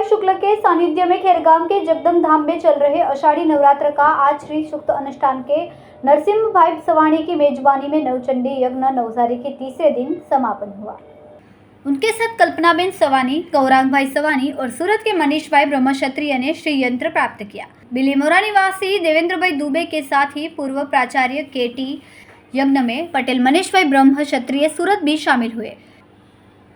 भाई शुक्ल के सानिध्य में खेरगांव के जगदम धाम में चल रहे आषाढ़ी नवरात्र का आज श्री सूक्त अनुष्ठान के नरसिंह भाई सवानी की मेजबानी में नवचंडी यज्ञ नवसारी के तीसरे दिन समापन हुआ। उनके साथ कल्पनाबेन सवानी, गौरांग भाई सवानी और सूरत के मनीष भाई ब्रह्मक्षत्रिय ने श्री यंत्र प्राप्त किया। बिलीमोरा निवासी देवेंद्र भाई दुबे के साथ ही पूर्व प्राचार्य केटी यज्ञ में पटेल मनीष भाई ब्रह्मक्षत्रिय सूरत भी शामिल हुए।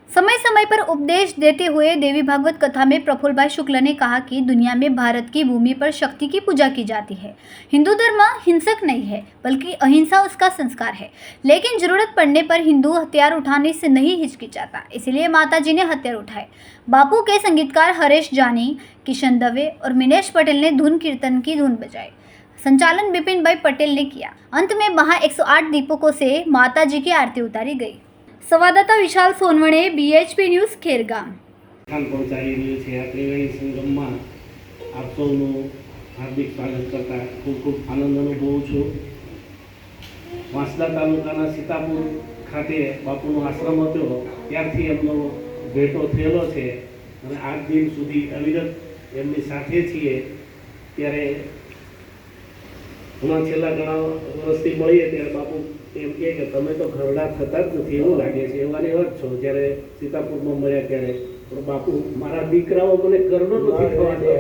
समय समय पर उपदेश देते हुए देवी भागवत कथा में प्रफुल्ल भाई शुक्ल ने कहा कि दुनिया में भारत की भूमि पर शक्ति की पूजा की जाती है। हिंदू धर्म हिंसक नहीं है, बल्कि अहिंसा उसका संस्कार है। लेकिन जरूरत पड़ने पर हिंदू हथियार उठाने से नहीं हिचकिचाता, इसलिए माता जी ने हथियार उठाए। बापू के संगीतकार हरेश जानी, किशन दवे और मिनेश पटेल ने धुन कीर्तन की धुन बजाई। संचालन विपिन भाई पटेल ने किया। अंत में वहां 108 दीपकों से माता जी की आरती उतारी गई। संवाददाता विशाल सोनवणे, BHP न्यूज़, खेरगाम। पहुंचाई रही है आ त्रिवेणी संगम में आप सौનું हार्दिक स्वागत करता खूब खूब आनंद अनुभवुं छुं। वांसदा तालुकाना सीतापुर खाते बापूनो आश्रम हतो त्यारथी एमनो भेटो थयेलो छे अने आज दिन सुधी अविरत एमनी साथे छीए। त्यारे हमारा छेल्ला घणा वर्षथी મળીએ ત્યારે બાપુ એમ કહે કે તમે તો ઘરડા થતા જ નથી એવું લાગે છે, એવા ને એવા જ છો। જ્યારે સીતાપુરમાં મળ્યા ત્યારે પણ બાપુ મારા દીકરાઓ મને ઘરનો નથી થવા દે,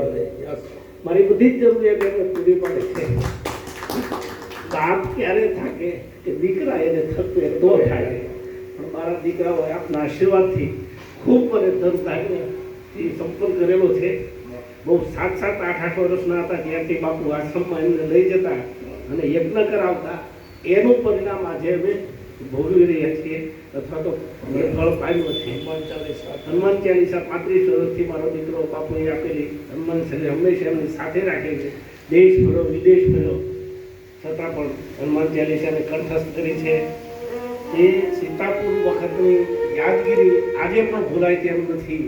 મારી બધી જ જરૂરિયાત એમને પૂરી પાડે છે। બાપ ક્યારે થાકે કે દીકરા એને થતું તો થાય, પણ મારા દીકરાઓ આપના આશીર્વાદથી ખૂબ મને ધન થાય એ સંપર્ક કરેલો છે। બહુ 7-7, 8-8 વર્ષના હતા ત્યારથી બાપુ આશ્રમમાં એમને લઈ જતા અને યજ્ઞ કરાવતા। એનું પરિણામ આજે અમે ભોગવી રહ્યા છીએ અથવા તો ફળ પામ્યો છે। હનુમાન ચાલીસા 35 વર્ષથી મારો દીકરો બાપુએ આપેલી હનુમાન ચાલીસા હંમેશા એમની સાથે રાખે છે। દેશ ફર્યો, વિદેશ ફર્યો, છતાં પણ હનુમાન ચાલીસાને કંઠસ્થ કરી છે। એ સીતાપુર વખતની યાદગીરી આજે પણ ભૂલાય તેમ નથી।